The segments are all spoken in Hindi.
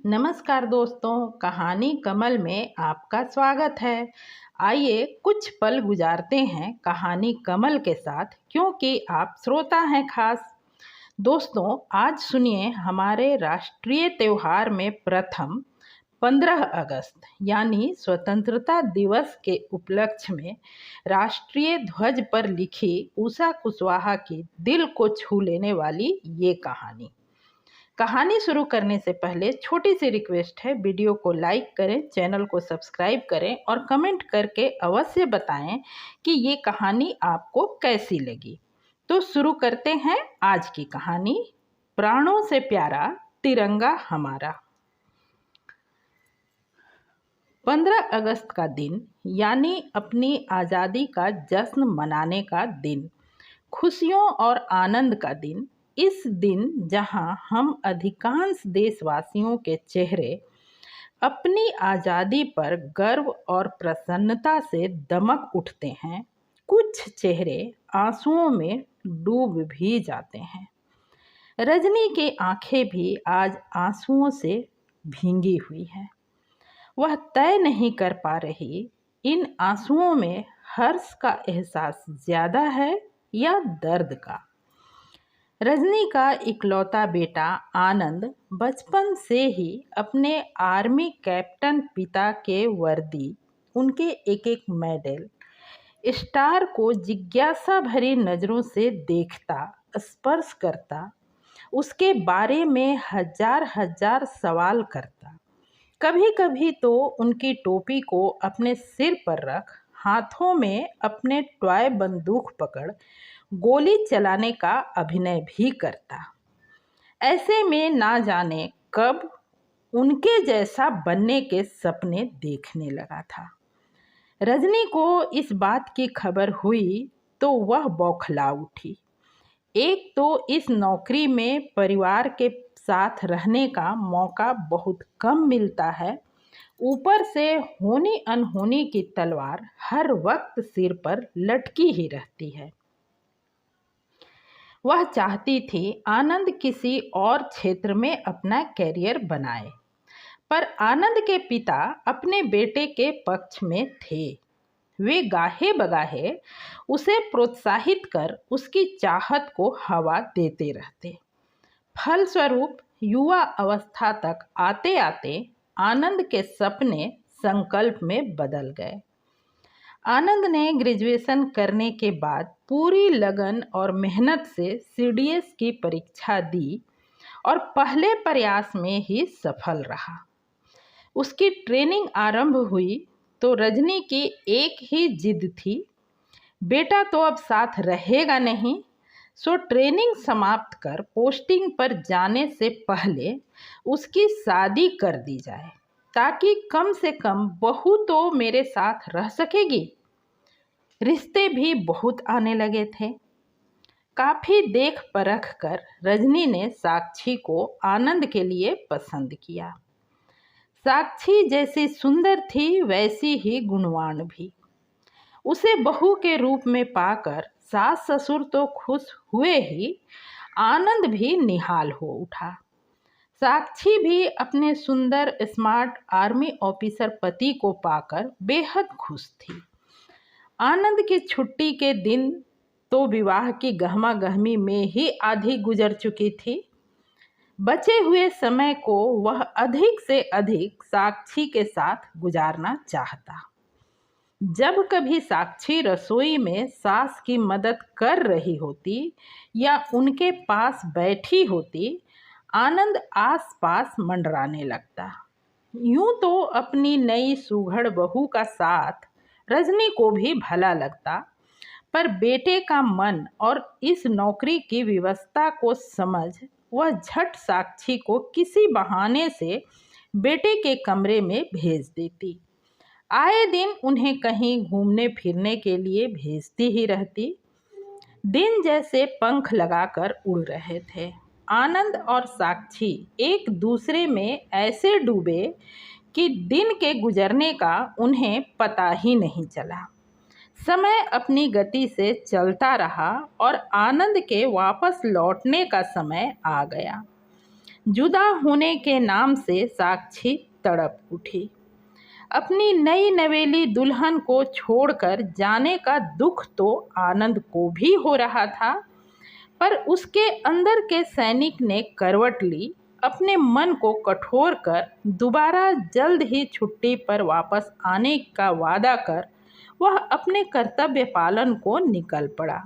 नमस्कार दोस्तों, कहानी कमल में आपका स्वागत है। आइए कुछ पल गुजारते हैं कहानी कमल के साथ, क्योंकि आप श्रोता हैं खास। दोस्तों, आज सुनिए हमारे राष्ट्रीय त्योहार में प्रथम 15 अगस्त यानी स्वतंत्रता दिवस के उपलक्ष्य में राष्ट्रीय ध्वज पर लिखी उषा कुशवाहा की दिल को छू लेने वाली ये कहानी शुरू करने से पहले छोटी सी रिक्वेस्ट है, वीडियो को लाइक करें, चैनल को सब्सक्राइब करें और कमेंट करके अवश्य बताएं कि ये कहानी आपको कैसी लगी। तो शुरू करते हैं आज की कहानी, प्राणों से प्यारा तिरंगा हमारा। 15 अगस्त का दिन यानी अपनी आज़ादी का जश्न मनाने का दिन, खुशियों और आनंद का दिन। इस दिन जहां हम अधिकांश देशवासियों के चेहरे अपनी आज़ादी पर गर्व और प्रसन्नता से दमक उठते हैं, कुछ चेहरे आंसुओं में डूब भी जाते हैं। रजनी की आंखें भी आज आंसुओं से भींगी हुई हैं। वह तय नहीं कर पा रही इन आंसुओं में हर्ष का एहसास ज़्यादा है या दर्द का। रजनी का इकलौता बेटा आनंद बचपन से ही अपने आर्मी कैप्टन पिता के वर्दी, उनके एक एक मेडल, स्टार को जिज्ञासा भरी नज़रों से देखता, स्पर्श करता, उसके बारे में हजार हजार सवाल करता। कभी कभी तो उनकी टोपी को अपने सिर पर रख हाथों में अपने टॉय बंदूक पकड़ गोली चलाने का अभिनय भी करता। ऐसे में ना जाने कब उनके जैसा बनने के सपने देखने लगा था। रजनी को इस बात की खबर हुई तो वह बौखला उठी। एक तो इस नौकरी में परिवार के साथ रहने का मौका बहुत कम मिलता है, ऊपर से होनी अनहोनी की तलवार हर वक्त सिर पर लटकी ही रहती है। वह चाहती थी आनंद किसी और क्षेत्र में अपना कैरियर बनाए, पर आनंद के पिता अपने बेटे के पक्ष में थे। वे गाहे बगाहे उसे प्रोत्साहित कर उसकी चाहत को हवा देते रहते। फलस्वरूप युवा अवस्था तक आते आते आनंद के सपने संकल्प में बदल गए। आनंद ने ग्रेजुएशन करने के बाद पूरी लगन और मेहनत से सीडीएस की परीक्षा दी और पहले प्रयास में ही सफल रहा। उसकी ट्रेनिंग आरंभ हुई तो रजनी की एक ही जिद थी, बेटा तो अब साथ रहेगा नहीं, सो ट्रेनिंग समाप्त कर पोस्टिंग पर जाने से पहले उसकी शादी कर दी जाए, ताकि कम से कम बहू तो मेरे साथ रह सकेगी। रिश्ते भी बहुत आने लगे थे। काफ़ी देख परख कर रजनी ने साक्षी को आनंद के लिए पसंद किया। साक्षी जैसी सुंदर थी वैसी ही गुणवान भी। उसे बहू के रूप में पाकर सास ससुर तो खुश हुए ही, आनंद भी निहाल हो उठा। साक्षी भी अपने सुंदर स्मार्ट आर्मी ऑफिसर पति को पाकर बेहद खुश थी। आनंद की छुट्टी के दिन तो विवाह की गहमा गहमी में ही आधी गुजर चुकी थी। बचे हुए समय को वह अधिक से अधिक साक्षी के साथ गुजारना चाहता। जब कभी साक्षी रसोई में सास की मदद कर रही होती या उनके पास बैठी होती, आनंद आसपास मंडराने लगता। यूं तो अपनी नई सुघड़ बहू का साथ रजनी को भी भला लगता, पर बेटे का मन और इस नौकरी की व्यवस्था को समझ वह झट साक्षी को किसी बहाने से बेटे के कमरे में भेज देती। आए दिन उन्हें कहीं घूमने फिरने के लिए भेजती ही रहती। दिन जैसे पंख लगाकर उड़ रहे थे। आनंद और साक्षी एक दूसरे में ऐसे डूबे कि दिन के गुजरने का उन्हें पता ही नहीं चला। समय अपनी गति से चलता रहा और आनंद के वापस लौटने का समय आ गया। जुदा होने के नाम से साक्षी तड़प उठी। अपनी नई नवेली दुल्हन को छोड़कर जाने का दुख तो आनंद को भी हो रहा था, पर उसके अंदर के सैनिक ने करवट ली। अपने मन को कठोर कर दोबारा जल्द ही छुट्टी पर वापस आने का वादा कर वह अपने कर्तव्य पालन को निकल पड़ा।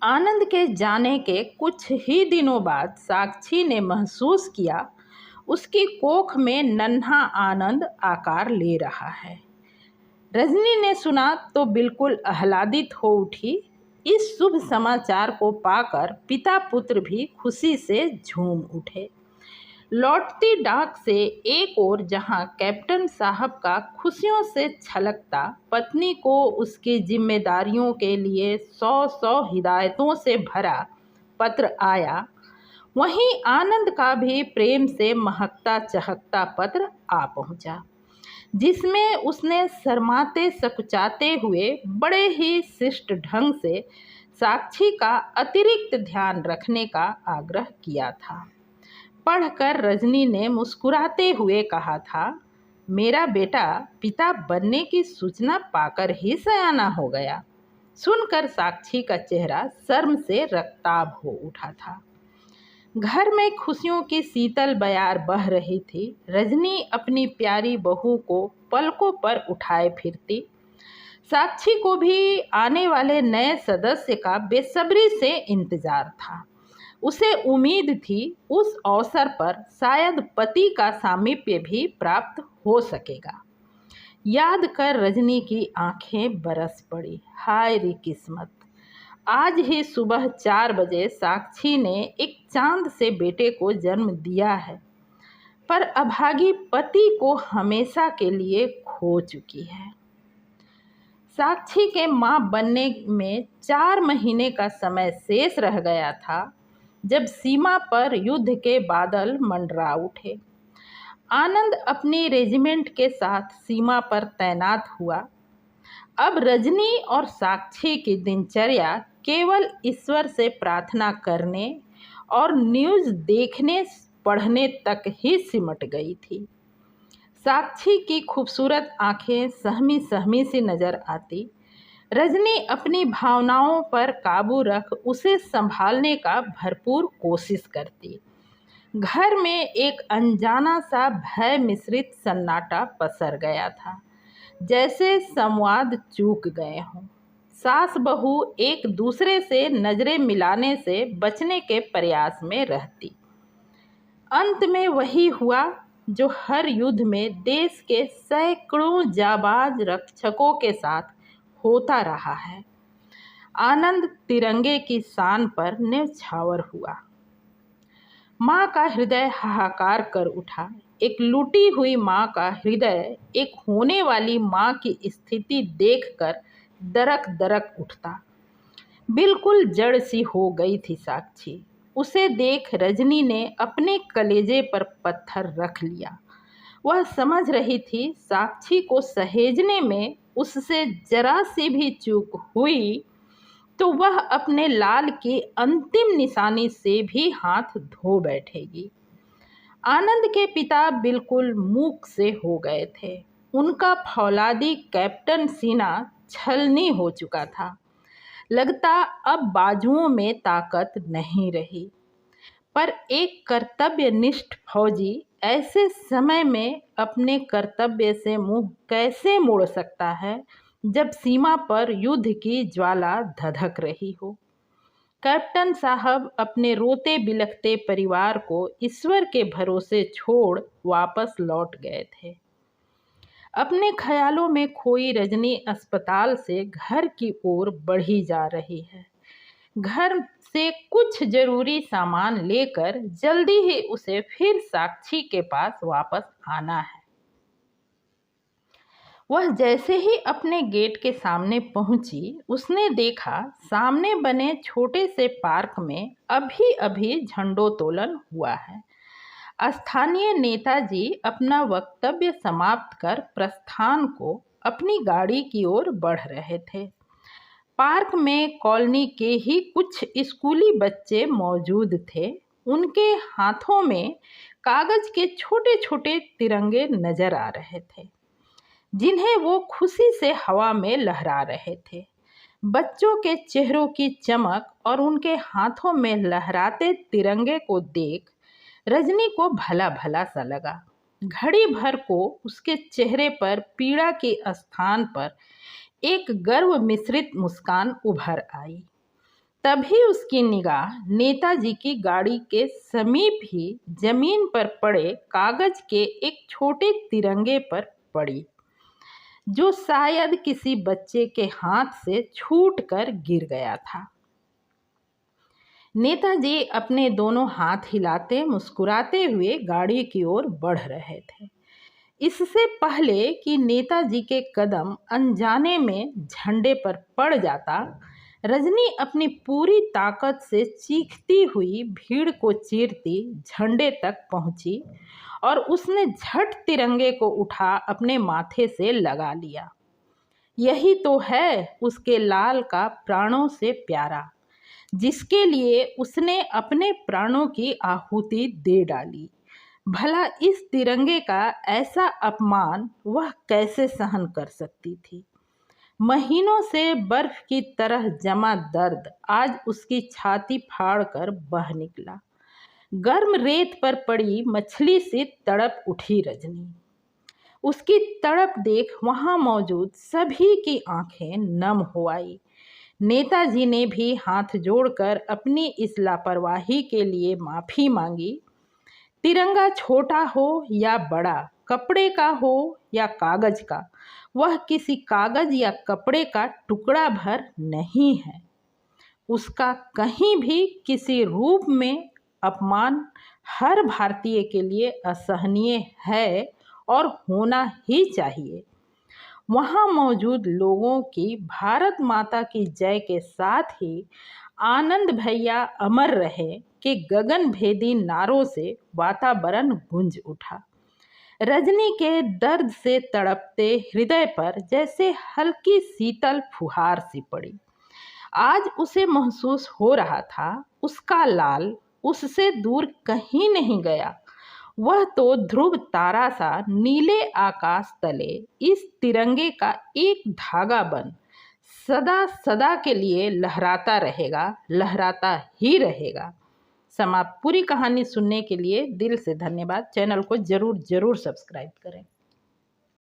आनंद के जाने के कुछ ही दिनों बाद साक्षी ने महसूस किया उसकी कोख में नन्हा आनंद आकार ले रहा है। रजनी ने सुना तो बिल्कुल आह्लादित हो उठी। इस शुभ समाचार को पाकर पिता पुत्र भी खुशी से झूम उठे। लौटती डाक से एक ओर जहां कैप्टन साहब का खुशियों से छलकता पत्नी को उसकी जिम्मेदारियों के लिए 100 हिदायतों से भरा पत्र आया, वहीं आनंद का भी प्रेम से महकता चहकता पत्र आ पहुंचा, जिसमें उसने शर्माते सकुचाते हुए बड़े ही शिष्ट ढंग से साक्षी का अतिरिक्त ध्यान रखने का आग्रह किया था। पढ़कर रजनी ने मुस्कुराते हुए कहा था, मेरा बेटा पिता बनने की सूचना पाकर ही सयाना हो गया। सुनकर साक्षी का चेहरा शर्म से रक्ताभ हो उठा था। घर में खुशियों की शीतल बयार बह रही थी। रजनी अपनी प्यारी बहू को पलकों पर उठाए फिरती। साक्षी को भी आने वाले नए सदस्य का बेसब्री से इंतजार था। उसे उम्मीद थी उस अवसर पर शायद पति का सामीप्य भी प्राप्त हो सकेगा। याद कर रजनी की आंखें बरस पड़ी। हाय रे किस्मत! आज ही सुबह 4 बजे साक्षी ने एक चांद से बेटे को जन्म दिया है, पर अभागी पति को हमेशा के लिए खो चुकी है। साक्षी के मां बनने में 4 महीने का समय शेष रह गया था जब सीमा पर युद्ध के बादल मंडरा उठे। आनंद अपनी रेजिमेंट के साथ सीमा पर तैनात हुआ। अब रजनी और साक्षी की दिनचर्या केवल ईश्वर से प्रार्थना करने और न्यूज़ देखने पढ़ने तक ही सिमट गई थी। साक्षी की खूबसूरत आंखें सहमी सहमी सी नजर आती। रजनी अपनी भावनाओं पर काबू रख उसे संभालने का भरपूर कोशिश करती। घर में एक अनजाना सा भय मिश्रित सन्नाटा पसर गया था, जैसे संवाद चूक गए हों। सास बहू एक दूसरे से नजरें मिलाने से बचने के प्रयास में रहती। अंत में वही हुआ जो हर युद्ध में देश के सैकड़ों जाबाज रक्षकों के साथ होता रहा है। आनंद तिरंगे की शान पर न्यौछावर हुआ। माँ का हृदय हाहाकार कर उठा। एक लूटी हुई माँ का हृदय एक होने वाली माँ की स्थिति देखकर दरक दरक उठता। बिल्कुल जड़ सी हो गई थी साक्षी। उसे देख रजनी ने अपने कलेजे पर पत्थर रख लिया। वह समझ रही थी साक्षी को सहेजने में उससे जरा सी भी चूक हुई तो वह अपने लाल की अंतिम निशानी से भी हाथ धो बैठेगी। आनंद के पिता बिल्कुल मूक से हो गए थे। उनका फौलादी कैप्टन सीना छलनी हो चुका था। लगता अब बाजुओं में ताकत नहीं रही। पर एक कर्तव्यनिष्ठ फौजी ऐसे समय में अपने कर्तव्य से मुंह कैसे मोड़ सकता है जब सीमा पर युद्ध की ज्वाला धधक रही हो। कैप्टन साहब अपने रोते बिलखते परिवार को ईश्वर के भरोसे छोड़ वापस लौट गए थे। अपने ख्यालों में खोई रजनी अस्पताल से घर की ओर बढ़ी जा रही है। घर से कुछ जरूरी सामान लेकर जल्दी ही उसे फिर साक्षी के पास वापस आना है। वह जैसे ही अपने गेट के सामने पहुंची, उसने देखा सामने बने छोटे से पार्क में अभी अभी झंडोत्तोलन हुआ है। स्थानीय नेताजी अपना वक्तव्य समाप्त कर प्रस्थान को अपनी गाड़ी की ओर बढ़ रहे थे। पार्क में कॉलोनी के ही कुछ स्कूली बच्चे मौजूद थे। उनके हाथों में कागज के छोटे छोटे तिरंगे नजर आ रहे थे, जिन्हें वो खुशी से हवा में लहरा रहे थे। बच्चों के चेहरों की चमक और उनके हाथों में लहराते तिरंगे को देख रजनी को भला भला सा लगा। घड़ी भर को उसके चेहरे पर पीड़ा के स्थान पर एक गर्व मिश्रित मुस्कान उभर आई। तभी उसकी निगाह नेताजी की गाड़ी के समीप ही जमीन पर पड़े कागज के एक छोटे तिरंगे पर पड़ी, जो शायद किसी बच्चे के हाथ से छूटकर गिर गया था। नेताजी अपने दोनों हाथ हिलाते मुस्कुराते हुए गाड़ी की ओर बढ़ रहे थे। इससे पहले कि नेताजी के कदम अनजाने में झंडे पर पड़ जाता, रजनी अपनी पूरी ताकत से चीखती हुई भीड़ को चीरती झंडे तक पहुंची और उसने झट तिरंगे को उठा अपने माथे से लगा लिया। यही तो है उसके लाल का प्राणों से प्यारा, जिसके लिए उसने अपने प्राणों की आहुति दे डाली। भला इस तिरंगे का ऐसा अपमान वह कैसे सहन कर सकती थी। महीनों से बर्फ की तरह जमा दर्द आज उसकी छाती फाड़कर बह निकला। गर्म रेत पर पड़ी मछली सी तड़प उठी रजनी। उसकी तड़प देख वहां मौजूद सभी की आंखें नम हो आई। नेताजी ने भी हाथ जोड़कर अपनी इस लापरवाही के लिए माफी मांगी। तिरंगा छोटा हो या बड़ा, कपड़े का हो या कागज का, वह किसी कागज या कपड़े का टुकड़ा भर नहीं है। उसका कहीं भी किसी रूप में अपमान हर भारतीय के लिए असहनीय है और होना ही चाहिए। वहाँ मौजूद लोगों की भारत माता की जय के साथ ही आनंद भैया अमर रहे के गगन भेदी नारों से वातावरण गूंज उठा। रजनी के दर्द से तड़पते हृदय पर जैसे हल्की शीतल फुहार सी पड़ी। आज उसे महसूस हो रहा था उसका लाल उससे दूर कहीं नहीं गया। वह तो ध्रुव तारा सा नीले आकाश तले इस तिरंगे का एक धागा बन सदा सदा के लिए लहराता रहेगा, लहराता ही रहेगा। समाप्त। पूरी कहानी सुनने के लिए दिल से धन्यवाद। चैनल को जरूर सब्सक्राइब करें।